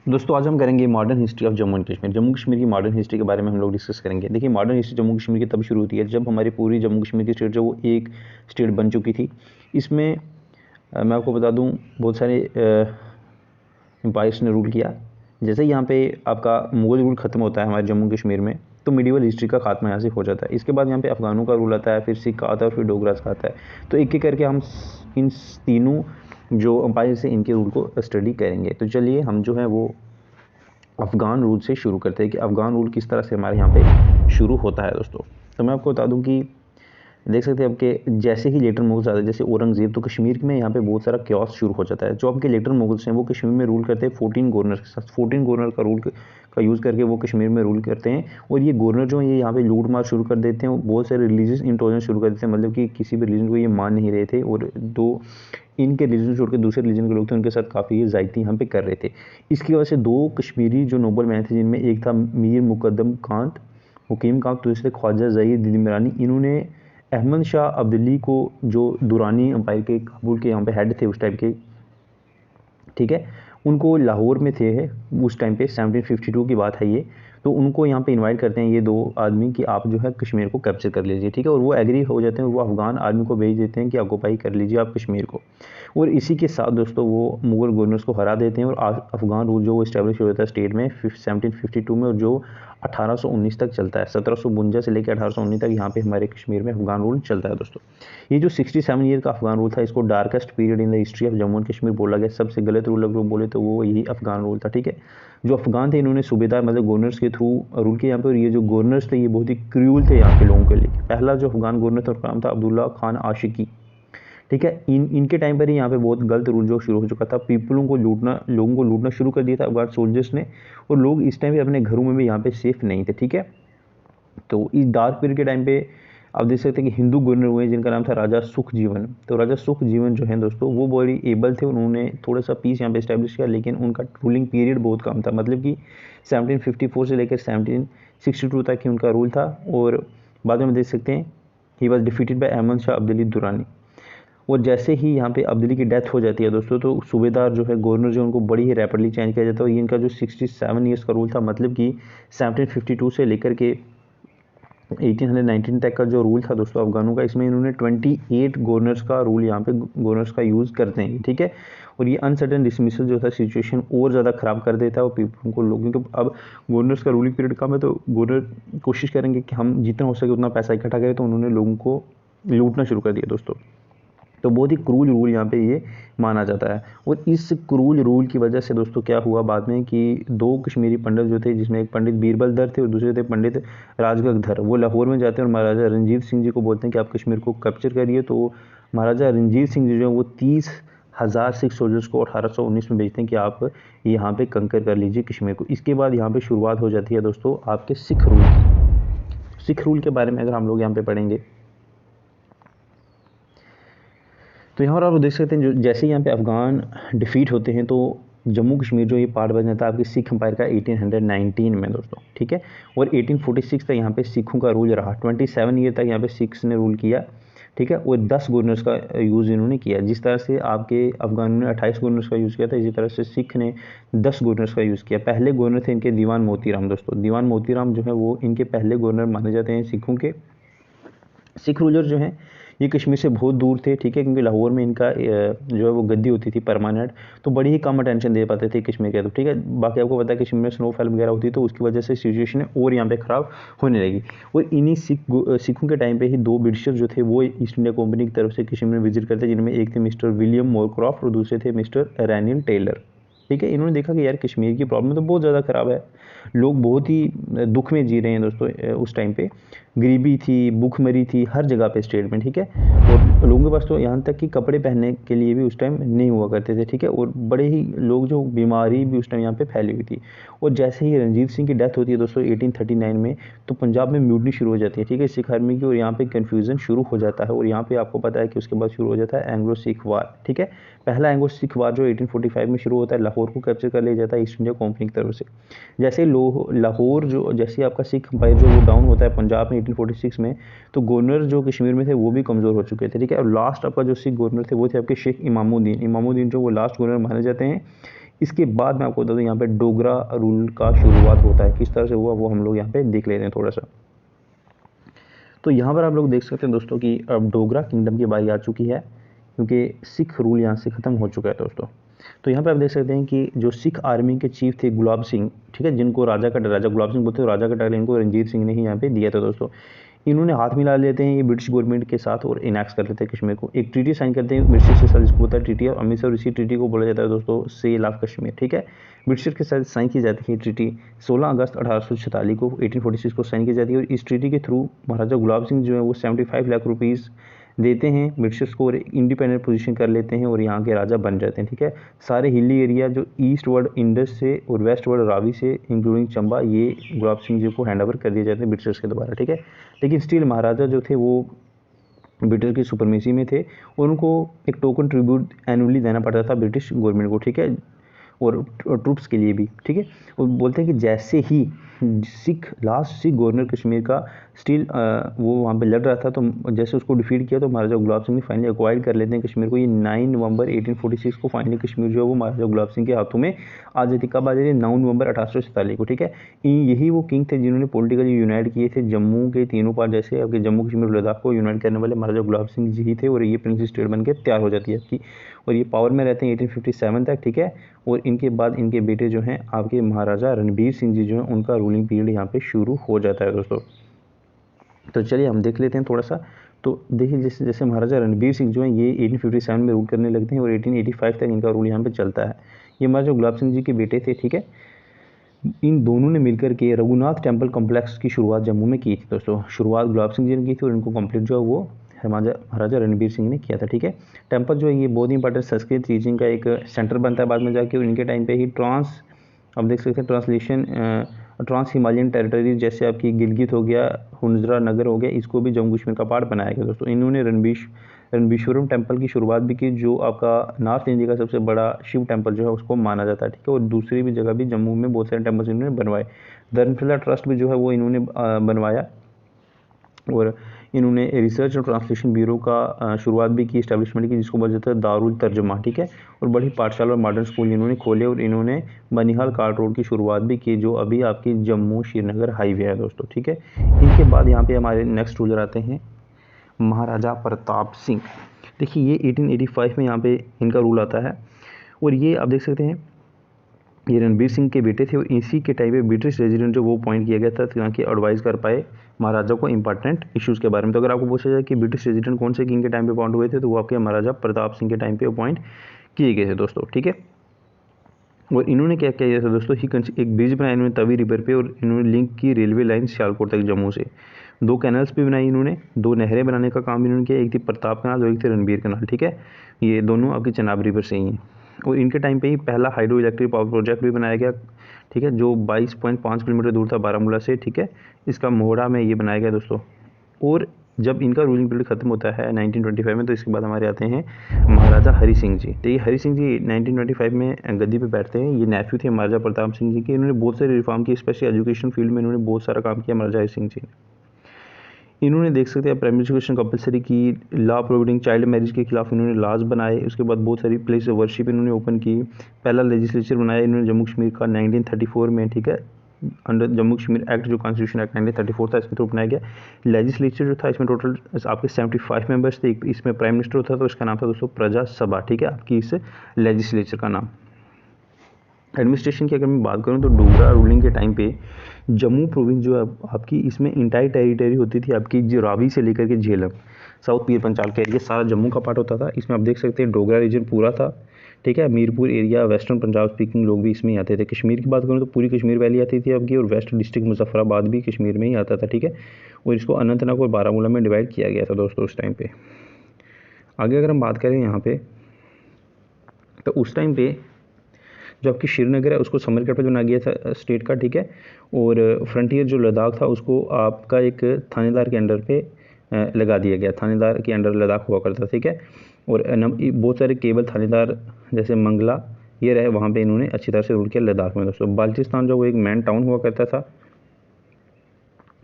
दोस्तों आज हम करेंगे modern history of Jammu and Kashmir. Jammu Kashmir की मॉडर्न हिस्ट्री के बारे में हम लोग डिस्कस करेंगे। देखिए, मॉडर्न हिस्ट्री जम्मू कश्मीर की तब शुरू होती है जब हमारी पूरी जम्मू कश्मीर की स्टेट जो वो एक स्टेट बन चुकी थी। इसमें मैं आपको बता दूं, बहुत सारे एम्पायर्स ने रूल किया। जैसे यहाँ पे आपका मुगल रूल खत्म होता है हमारे जम्मू कश्मीर में, तो मिडिवल हिस्ट्री का खात्मा यहाँ से हो जाता है। इसके बाद यहाँ पे अफगानों का रूल आता है, फिर सिख का आता है और फिर डोगरास का आता है। तो एक एक करके हम इन तीनों जो अंपायर से इनके रूल को स्टडी करेंगे। तो चलिए हम जो है वो अफ़गान रूल से शुरू करते हैं कि अफ़गान रूल किस तरह से हमारे यहाँ पे शुरू होता है। दोस्तों तो मैं आपको बता दूं कि देख सकते हैं आपके जैसे ही लेटर मुगल्स आते हैं, जैसे औरंगज़ेब, तो कश्मीर में यहाँ पे बहुत सारा क्योस शुरू हो जाता है। जो आपके लेटर मुगल्स हैं वो कश्मीर में रूल करते हैं 14 गवर्नर के साथ। 14 गवर्नर का रूल का यूज़ करके वो कश्मीर में रूल करते हैं। और ये गवर्नर जो है ये यहाँ पे लूट मार शुरू कर देते हैं, बहुत सारे रिलीजियस इंटॉलरेंस शुरू कर देते हैं, मतलब कि किसी भी रिलीजन को ये मान नहीं रहे थे। और दो इनके रिलीजन छोड़ के दूसरे रिलीजन के लोग थे, उनके साथ काफ़ी ज़्यादती यहाँ पे कर रहे थे। इसकी वजह से दो कश्मीरी जो नोबल मैन थे, जिनमें एक था मीर मुकद्दम कांत हुकीम कांत, दूसरे ख्वाजा ज़हीर दिलमरानी, इन्होंने अहमद शाह अब्दाली को, जो दुरानी अंपायर के काबुल के यहाँ पे हेड थे उस टाइम के, ठीक है, उनको लाहौर में थे उस टाइम पे, 1752 की बात है ये। तो उनको यहाँ पे इनवाइट करते हैं ये दो आदमी कि आप जो है कश्मीर को कैप्चर कर लीजिए, ठीक है। और वो एग्री हो जाते हैं, वो अफगान आर्मी को भेज देते हैं कि ऑक्यूपाई कर लीजिए आप कश्मीर को। और इसी के साथ दोस्तों वो मुगल गवर्नर्स को हरा देते हैं और अफगान रूल जो वो इस्टेब्लिश हो जाता है स्टेट में 1752 में, और जो 1819 तक चलता है। 1752 से लेकर 1819 तक यहाँ पे हमारे कश्मीर में अफगान रूल चलता है। दोस्तों ये जो 67 ईयर का अफगान रूल था, इसको darkest period in the history of Jammu and Kashmir बोला गया। सबसे गलत रूल अगर बोले तो वो यही अफगान रूल था, ठीक है। जो अफगान थे इन्होंने सूबेदार मतलब गवर्नर्स के थ्रू रूल किया यहाँ पे। और ये जो गवर्नर्स थे ये बहुत ही क्रूअल थे यहाँ के लोगों के लिए। पहला जो अफगान गवर्नर था उसका नाम था अब्दुल्ला खान आशिकी, ठीक है। इनके टाइम पर ही यहाँ पे बहुत गलत रूल जो शुरू हो चुका था। लोगों को लूटना शुरू कर दिया था अफगान सोल्जर्स ने। और लोग इस टाइम पे अपने घरों में भी यहाँ पे सेफ नहीं थे, ठीक है। तो इस डार्क पीरियड के टाइम पे आप देख सकते हैं कि हिंदू गवर्नर हुए जिनका नाम था राजा सुखजीवन। तो राजा सुखजीवन जो है दोस्तों वो बड़ी एबल थे, उन्होंने थोड़ा सा पीस यहाँ पे इस्टेब्लिश किया, लेकिन उनका रूलिंग पीरियड बहुत कम था। मतलब कि 1754 से लेकर 1762 तक ही उनका रूल था। और बाद में हम देख सकते हैं he was defeated by Ahmad Shah Abdali Durrani. और जैसे ही यहाँ पे अब्दाली की डेथ हो जाती है दोस्तों, तो सूबेदार जो है गवर्नर जो उनको बड़ी ही रैपिडली चेंज किया जाता है। और इनका जो 67 ईयर्स का रूल था, मतलब कि 1752 से लेकर के 1819 तक का जो रूल था दोस्तों अफगानों का, इसमें इन्होंने 28 गवर्नर्स का रूल यहाँ पे गवर्नर्स का यूज़ करते हैं, ठीक है। और ये अनसर्टन डिसमिसल जो था सिचुएशन और ज़्यादा ख़राब कर देता है और पीपल को, लोग, क्योंकि अब गवर्नर्स का रूलिंग पीरियड कम है तो गवर्नर कोशिश करेंगे कि हम जितना हो सके उतना पैसा इकट्ठा करें। तो उन्होंने लोगों को लूटना शुरू कर दिया दोस्तों। तो बहुत ही क्रूल रूल यहाँ पे ये माना जाता है। और इस क्रूल रूल की वजह से दोस्तों क्या हुआ बाद में कि दो कश्मीरी पंडित जो थे, जिसमें एक पंडित बीरबल दर थे और दूसरे थे पंडित राजगंग धर, वो लाहौर में जाते हैं और महाराजा रणजीत सिंह जी को बोलते हैं कि आप कश्मीर को कैप्चर करिए। तो महाराजा रणजीत सिंह जी जो है वो 30,000 सिख सोल्जर्स को 1819 में भेजते हैं कि आप यहाँ पे कंकर कर लीजिए कश्मीर को। इसके बाद यहाँ पे शुरुआत हो जाती है दोस्तों आपके सिख रूल की। सिख रूल के बारे में अगर हम लोग यहाँ पे पढ़ेंगे तो यहाँ पर आप देख सकते हैं जो जैसे यहाँ पे अफगान डिफीट होते हैं तो जम्मू कश्मीर जो ये पार्ट बन जाता है आपकी सिख एम्पायर का 1819 में दोस्तों, ठीक है। और 1846 तक यहाँ पे सिखों का रूल रहा। 27 ईयर तक यहाँ पे सिख्स ने रूल किया, ठीक है। और 10 गवर्नर्स का यूज़ इन्होंने किया। जिस तरह से आपके अफगानों ने 28 गवर्नर्स का यूज़ किया था, इसी तरह से सिख ने 10 गवर्नर्स का यूज़ किया। पहले गवर्नर थे इनके दीवान मोतीराम दोस्तों। दीवान मोतीराम जो है वो इनके पहले गवर्नर माने जाते हैं सिखों के। सिख रूलर जो हैं ये कश्मीर से बहुत दूर थे, ठीक है, क्योंकि लाहौर में इनका जो है वो गद्दी होती थी परमानेंट, तो बड़ी ही कम अटेंशन दे पाते थे कश्मीर के। तो ठीक है, बाकी आपको पता है कश्मीर में स्नोफॉल वगैरह होती है तो उसकी वजह से सिचुएशन और यहाँ पे ख़राब होने लगी। और इन्हीं सिखों के टाइम पे ही दो ब्रिटिशर जो थे वो ईस्ट इंडिया कंपनी की तरफ से कश्मीर में विजिट करते, जिनमें एक थे मिस्टर विलियम मोरक्रॉफ्ट और दूसरे थे मिस्टर रैनियल टेलर, ठीक है। इन्होंने देखा कि यार कश्मीर की प्रॉब्लम तो बहुत ज़्यादा ख़राब है, लोग बहुत ही दुख में जी रहे हैं दोस्तों। उस टाइम पे गरीबी थी, भूखमरी थी हर जगह पे स्टेट में, ठीक है। और लोगों के पास तो यहाँ तक कि कपड़े पहनने के लिए भी उस टाइम नहीं हुआ करते थे, ठीक है। और बड़े ही लोग जो बीमारी भी उस टाइम यहाँ पे फैली हुई थी। और जैसे ही रणजीत सिंह की डेथ होती है दोस्तों 1839 में, तो पंजाब में म्यूटनी शुरू हो जाती है, ठीक है, सिख आर्मी की। और यहाँ पे कन्फ्यूज़न शुरू हो जाता है। और यहाँ पे आपको पता है कि उसके बाद शुरू हो जाता है एंग्लो सिख वार, ठीक है। पहला एंग्लो सिख वार जो 1845 में शुरू होता है, लाहौर को कैप्चर कर लिया जाता है ईस्ट इंडिया कंपनी की तरफ से। जैसे लाहौर जो जैसे आपका सिख एम्पायर जो वो डाउन होता है पंजाब में 1846 में, तो गवर्नर जो कश्मीर में थे वो भी कमज़ोर हो चुके थे, ठीक है। और लास्ट आपका जो सिख गवर्नर थे वो थे आपके शेख इमामुद्दीन। इमामुद्दीन जो वो लास्ट गवर्नर माने जाते हैं इसके बाद मैं आपको बता दूँ यहाँ पे डोगरा रूल का शुरुआत होता है, किस तरह से हुआ वो हम लोग यहाँ पे देख लेते हैं थोड़ा सा। तो यहाँ पर आप लोग देख सकते हैं दोस्तों कि अब डोगरा किंगडम की बारी आ चुकी है, क्योंकि सिख रूल यहाँ से ख़त्म हो चुका है दोस्तों। तो यहाँ पे आप देख सकते हैं कि जो सिख आर्मी के चीफ थे गुलाब सिंह, ठीक है, जिनको राजा गुलाब सिंह बोलते हैं, राजा का टाइटल इनको रणजीत सिंह ने ही यहाँ पे दिया था दोस्तों। इन्होंने हाथ मिला लेते हैं ये ब्रिटिश गवर्नमेंट के साथ और इनैक्ट कर लेते हैं कश्मीर को, एक ट्रीटी साइन करते हैं ब्रिटिश के साथ, जिसको बोलता है ट्रीटी ऑफ अमृतसर। इसी ट्रीटी को बोला जाता है दोस्तों सेल ऑफ कश्मीर, ठीक है। ब्रिटिश के साथ साइन की जाती है ट्रीटी 16 अगस्त 1846 को 1846 को साइन की जाती है, और इस ट्रीटी के थ्रू महाराजा गुलाब सिंह जो है वो 75 लाख रुपीज़ देते हैं ब्रिटिशर्स को और इंडिपेंडेंट पोजीशन कर लेते हैं और यहाँ के राजा बन जाते हैं, ठीक है। सारे हिली एरिया जो ईस्ट वर्ड इंडस से और वेस्ट वर्ड रावी से इंक्लूडिंग चंबा, ये गुलाब सिंह जी को हैंड ओवर कर दिए जाते हैं ब्रिटिशर्स के द्वारा, ठीक है। लेकिन स्टिल महाराजा जो थे वो ब्रिटिश की सुपरमेसी में थे और उनको एक टोकन ट्रिब्यूट एनुअली देना पड़ता था ब्रिटिश गवर्नमेंट को, ठीक है, और ट्रूप्स के लिए भी, ठीक है। और बोलते हैं कि जैसे ही लास्ट सिख गवर्नर कश्मीर का स्टिल वो वहाँ पे लड़ रहा था, तो जैसे उसको डिफीट किया तो महाराजा गुलाब सिंह ने फाइनली एक्वायर कर लेते हैं कश्मीर को। ये 9 नवंबर 1846 को फाइनली कश्मीर जो है वो महाराजा गुलाब सिंह के हाथों में आ जाती। कब आ जाती है? 9 नवंबर 1847 को, ठीक है। यही वो किंग थे जिन्होंने पॉलिटिकली यूनाइट किए थे जम्मू के तीनों पार्ट, जैसे आपके जम्मू कश्मीर लद्दाख को यूनाइट करने वाले महाराजा गुलाब सिंह जी ही थे, और ये प्रिंस स्टेट बन के तैयार हो जाती है आपकी, और ये पावर में रहते हैं 1857 तक, ठीक है। और इनके बाद इनके बेटे जो हैं आपके महाराजा रणबीर सिंह जी जो हैं उनका रूलिंग पीरियड यहाँ पे शुरू हो जाता है दोस्तों। तो चलिए हम देख लेते हैं थोड़ा सा। तो देखिए जैसे जैसे महाराजा रणबीर सिंह जो हैं ये 1857 में रूल करने लगते हैं और 1885 तक इनका रूल यहाँ पे चलता है। ये महाराजा गुलाब सिंह जी के बेटे थे, ठीक है। इन दोनों ने मिलकर के रघुनाथ टेम्पल कॉम्प्लेक्स की शुरुआत जम्मू में की थी दोस्तों। शुरुआत गुलाब सिंह जी ने की थी और इनको कंप्लीट जो है वो महाराजा रणबीर सिंह ने किया था, ठीक है। टेम्पल जो है ये बहुत ही इंपॉर्टेंट संस्कृत टीचिंग का एक सेंटर बनता है बाद में जाके, और इनके टाइम पे ही आप देख सकते हैं ट्रांसलेशन ट्रांस हिमालयन टेरिटरीज जैसे आपकी गिलगित हो गया, हुंजरा नगर हो गया, इसको भी जम्मू कश्मीर का पार्ट बनाया गया दोस्तों। इन्होंने रणबीश्वरम टेम्पल की शुरुआत भी की, जो आपका नॉर्थ इंडिया का सबसे बड़ा शिव टेम्पल जो है उसको माना जाता है, ठीक है। और दूसरी भी जगह भी जम्मू में बहुत सारे टेम्पल्स इन्होंने बनवाए। धर्मशाला ट्रस्ट भी जो है वो इन्होंने बनवाया, और इन्होंने रिसर्च और ट्रांसलेशन ब्यूरो का शुरुआत भी की, इस्टेब्लिशमेंट की, जिसको बोला जाता है दारुल तर्जमा, ठीक है। और बड़ी पाठशाला और मॉडर्न स्कूल इन्होंने खोले, और इन्होंने बनिहाल कार्ट रोड की शुरुआत भी की, जो अभी आपकी जम्मू श्रीनगर हाईवे है दोस्तों, ठीक है। इनके बाद यहाँ पे हमारे नेक्स्ट रूलर आते हैं महाराजा प्रताप सिंह। देखिए ये 1885 में यहाँ पे इनका रूल आता है, और ये आप देख सकते हैं ये रणबीर सिंह के बेटे थे, और इसी के टाइम पे ब्रिटिश रेजिडेंट जो वो अपॉइंट किया गया था ताकि एडवाइस कर पाए महाराजा को इंपॉर्टेंट इश्यूज़ के बारे में। तो अगर आपको पूछा जाए कि ब्रिटिश रेजिडेंट कौन से किंग के टाइम पे अपॉइंट हुए थे, तो वो आपके महाराजा प्रताप सिंह के टाइम पे अपॉइंट किए गए थे दोस्तों, ठीक है। और इन्होंने क्या किया था दोस्तों, एक ब्रिज बनाया इन्होंने तवी रिवर पे, और इन्होंने लिंक की रेलवे लाइन सियालकोट तक जम्मू से। 2 कैनल्स भी बनाई इन्होंने, 2 नहरें बनाने का काम इन्होंने किया, एक थी प्रताप कैनाल और एक थी रणबीर कैनाल, ठीक है। ये दोनों आपकी चनाब रिवर से ही हैं। और इनके टाइम पे ही पहला हाइड्रो इलेक्ट्रिक पावर प्रोजेक्ट भी बनाया गया, ठीक है, जो 22.5 किलोमीटर दूर था बारामूला से, ठीक है। इसका मोहड़ा में ये बनाया गया दोस्तों। और जब इनका रूलिंग पीरियड खत्म होता है 1925 में, तो इसके बाद हमारे आते हैं महाराजा हरि सिंह जी। तो ये हरि सिंह जी 1925 में गद्दी पे बैठते हैं। ये नेफ्यू थे महाराजा प्रताप सिंह जी के। इन्होंने बहुत सारे रिफॉर्म किए, स्पेशली एजुकेशन फील्ड में इन्होंने बहुत सारा काम किया महाराजा हरि सिंह जी ने। इन्होंने देख सकते हैं प्राइमरी एजुकेशन कंपलसरी की, लॉ प्रोहिबिटिंग चाइल्ड मैरिज के खिलाफ इन्होंने लॉज बनाए। उसके बाद बहुत सारी प्लेस ऑफ वर्शिप इन्होंने ओपन की। पहला लेजिस्लेचर बनाया इन्होंने जम्मू कश्मीर का 1934 में, ठीक है, अंडर जम्मू कश्मीर एक्ट, जो कॉन्स्टिट्यूशन एक्ट 1934 था, इसमें थ्रू बनाया गया। लेजिस्लेचर जो था इसमें टोटल आपके 75 मेंबर्स थे। इसमें प्राइम मिनिस्टर होता था, तो इसका नाम था दोस्तों प्रजा सभा, ठीक है, आपकी इस लेजिस्लेचर का नाम। एडमिनिस्ट्रेशन की अगर मैं बात करूं तो डोगरा रूलिंग के टाइम पे जम्मू प्रोविंस जो है आपकी, इसमें इंटायर टेरिटरी होती थी आपकी, जो रावी से लेकर के झेलम, साउथ पीर पंचाल का एरिया सारा जम्मू का पार्ट होता था। इसमें आप देख सकते हैं डोगरा रीजन पूरा था, ठीक है। Mirpur area, western Punjab speaking लोग भी इसमें ही आते थे। कश्मीर की बात करूँ तो पूरी कश्मीर वैली आती थी आपकी, और वेस्ट डिस्ट्रिक्ट मुजफ्फराबाद भी कश्मीर में ही आता था, ठीक है। और इसको अनंतनाग और बारामूला में डिवाइड किया गया था दोस्तों उस टाइम पे। आगे अगर हम बात करें यहाँ पे, तो उस टाइम पे जो आपकी श्रीनगर है उसको समरकट पर बनाया गया था स्टेट का, ठीक है। और फ्रंटियर जो लद्दाख था उसको आपका एक थानेदार के अंडर पे लगा दिया गया, थानेदार के अंडर लद्दाख हुआ करता, ठीक है। और बहुत सारे केबल थानेदार जैसे मंगला ये रहे, वहाँ पे इन्होंने अच्छी तरह से रूल किया लद्दाख में दोस्तों। बाल्चिस्तान जो वो एक मैन टाउन हुआ करता था,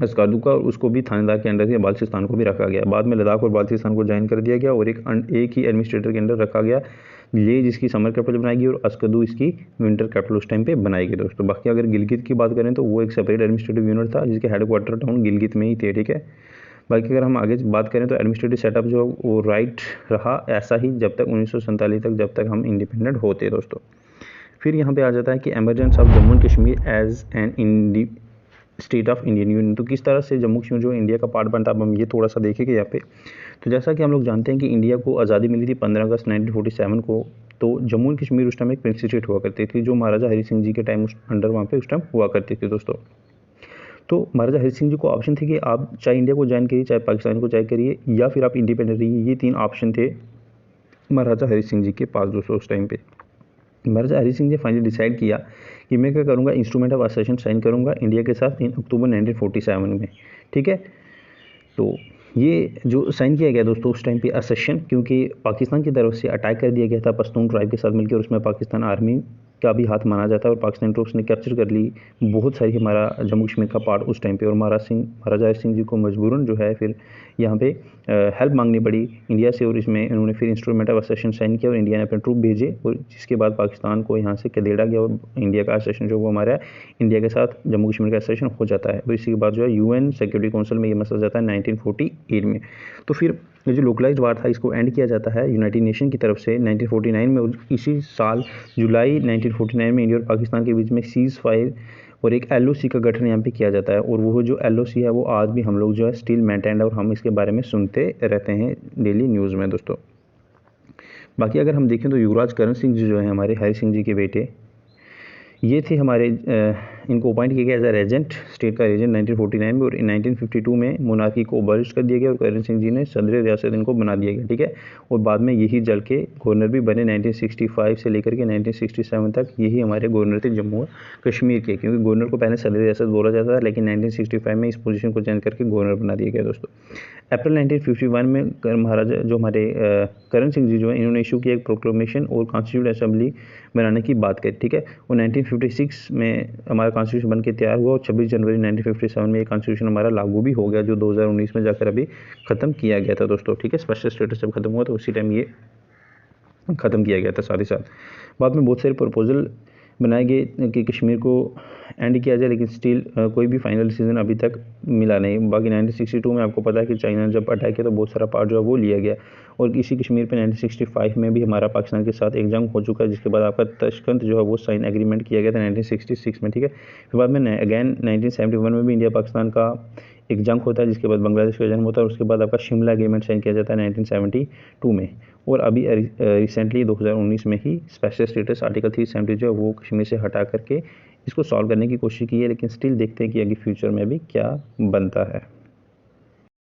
अस्कादू का, और उसको भी थानेदार के अंडर ही बाल्चिस्तान को भी रखा गया। बाद में लद्दाख और बाल्चिस्तान को ज्वाइन कर दिया गया और एक ही एडमिनिस्ट्रेटर के अंडर रखा गया। लेह जिसकी समर कैपिटल बनाई गई और अस्कदू इसकी विंटर कैपिटल उस टाइम पे बनाई गई दोस्तों। बाकी अगर गिलगित की बात करें तो वो एक सेपरेट एडमिनिस्ट्रेटिव यूनिट था जिसके हेडक्वार्टर टाउन गिलगित में ही थे, ठीक है। बाकी अगर हम आगे बात करें तो एडमिनिस्ट्रेटिव सेटअप जो वो राइट रहा ऐसा ही जब तक 1947 तक, जब तक हम इंडिपेंडेंट होते दोस्तों। फिर यहाँ पे आ जाता है कि emergence of Jammu and Kashmir as an state of Indian union. तो किस तरह से जम्मू कश्मीर जो इंडिया का पार्ट बनता है, अब हम ये थोड़ा सा देखेंगे यहाँ पे। तो जैसा कि हम लोग जानते हैं कि इंडिया को आज़ादी मिली थी 15 अगस्त 1947 को। तो जम्मू एंड कश्मीर उस टाइम एक प्रिंस स्टेट हुआ करती थी जो महाराजा हरि सिंह जी के टाइम उस अंडर वहाँ पे उस टाइम हुआ करती थी दोस्तों। तो महाराजा हरि सिंह जी को ऑप्शन थे कि आप चाहे इंडिया को ज्वाइन करिए, चाहे पाकिस्तान को ज्वाइन करिए, या फिर आप इंडिपेंडेंट रहिए। ये 3 ऑप्शन थे महाराजा हरि सिंह जी के पास दोस्तों उस टाइम पे। महाराजा हरि सिंह ने फाइनली डिसाइड किया कि मैं क्या करूँगा, इंस्ट्रूमेंट ऑफ एसेशन साइन करूँगा इंडिया के साथ इन अक्टूबर 1947 में, ठीक है। तो ये जो साइन किया गया दोस्तों उस टाइम पे असेशन, क्योंकि पाकिस्तान की तरफ से अटैक कर दिया गया था पश्तून ट्राइब के साथ मिलकर, और उसमें पाकिस्तान आर्मी का भी हाथ माना जाता है और पाकिस्तान ट्रूप्स ने कैप्चर कर ली बहुत सारी हमारा जम्मू कश्मीर का पार्ट उस टाइम पे। और महाराजा हरि सिंह जी को मजबूरन जो है फिर यहाँ पे हेल्प मांगनी पड़ी इंडिया से, और इसमें इन्होंने फिर इंस्ट्रूमेंट ऑफ एसेशन साइन किया और इंडिया ने अपने ट्रूप भेजे, और जिसके बाद पाकिस्तान को यहाँ से खदेड़ा गया और इंडिया का एसेशन जो वो हमारा इंडिया के साथ जम्मू कश्मीर का एसेशन हो जाता है। और इसी के बाद जो है UN सिक्योरिटी काउंसिल में ये मसला जाता है 1948 में। तो फिर ये जो लोकलाइज्ड वार था इसको एंड किया जाता है यूनाइटेड नेशन की तरफ से 1949 में। इसी साल जुलाई 1949 में इंडिया और पाकिस्तान के बीच में सीज़ फायर और एक LOC का गठन यहाँ पे किया जाता है, और वो जो LOC है वो आज भी हम लोग जो है स्टिल मेंटेन्ड है और हम इसके बारे में सुनते रहते हैं डेली न्यूज़ में दोस्तों। बाकी अगर हम देखें तो युवराज करण सिंह जी जो है हमारे हरि सिंह जी के बेटे, ये थे हमारे इनको अपॉइंट किया गया एज ए रेजेंट, स्टेट का रेजेंट 1949 में, और 1952 में मोनार्की को अबॉलिश कर दिया गया और करण सिंह जी ने सदर रियासत इनको बना दिया गया, ठीक है। और बाद में यही जल के गवर्नर भी बने 1965 से लेकर के 1967 तक, यही हमारे गवर्नर थे जम्मू कश्मीर के, क्योंकि गवर्नर को पहले सदर रियासत बोला जाता था लेकिन 1965 में इस पोजीशन को चेंज करके गवर्नर बना दिया गया दोस्तों। अप्रैल 1951 में महाराजा जो हमारे करण सिंह जी जो है इन्होंने इशू किया एक प्रोक्लेमेशन और कॉन्स्टिट्यूट असेंबली बनाने की बात करी, ठीक है। और 1956 में हमारा कॉन्स्टिट्यूशन बन के तैयार हुआ और 26 जनवरी 1957 में ये कॉन्स्टिट्यूशन हमारा लागू भी हो गया, जो 2019 में जाकर अभी ख़त्म किया गया था दोस्तों, ठीक है। स्पेशल स्टेटस जब खत्म हुआ तो उसी टाइम ये ख़त्म किया गया था। साथ ही साथ बाद में बहुत सारे प्रपोजल बनाए गए कि कश्मीर को एंड किया जाए, लेकिन स्टिल कोई भी फाइनल डिसीजन अभी तक मिला नहीं। बाकी 1962 में आपको पता है कि चाइना ने जब अटैक किया तो बहुत सारा पार्ट जो है वो लिया गया, और इसी कश्मीर पे 1965 में भी हमारा पाकिस्तान के साथ एक जंग हो चुका है, जिसके बाद आपका तशकंद जो है वो साइन एग्रीमेंट किया गया था 1966 में, ठीक है। फिर बाद में अगैन 1971 में भी इंडिया पाकिस्तान का एक जंग होता है, जिसके बाद बांग्लादेश का जन्म होता है, और उसके बाद आपका शिमला एग्रीमेंट साइन किया जाता है 1972 में। और अभी रिसेंटली 2019 में ही स्पेशल स्टेटस आर्टिकल 370 जो है वो कश्मीर से हटा करके इसको सॉल्व करने की कोशिश की है, लेकिन स्टिल देखते हैं कि आगे फ्यूचर में भी क्या बनता है।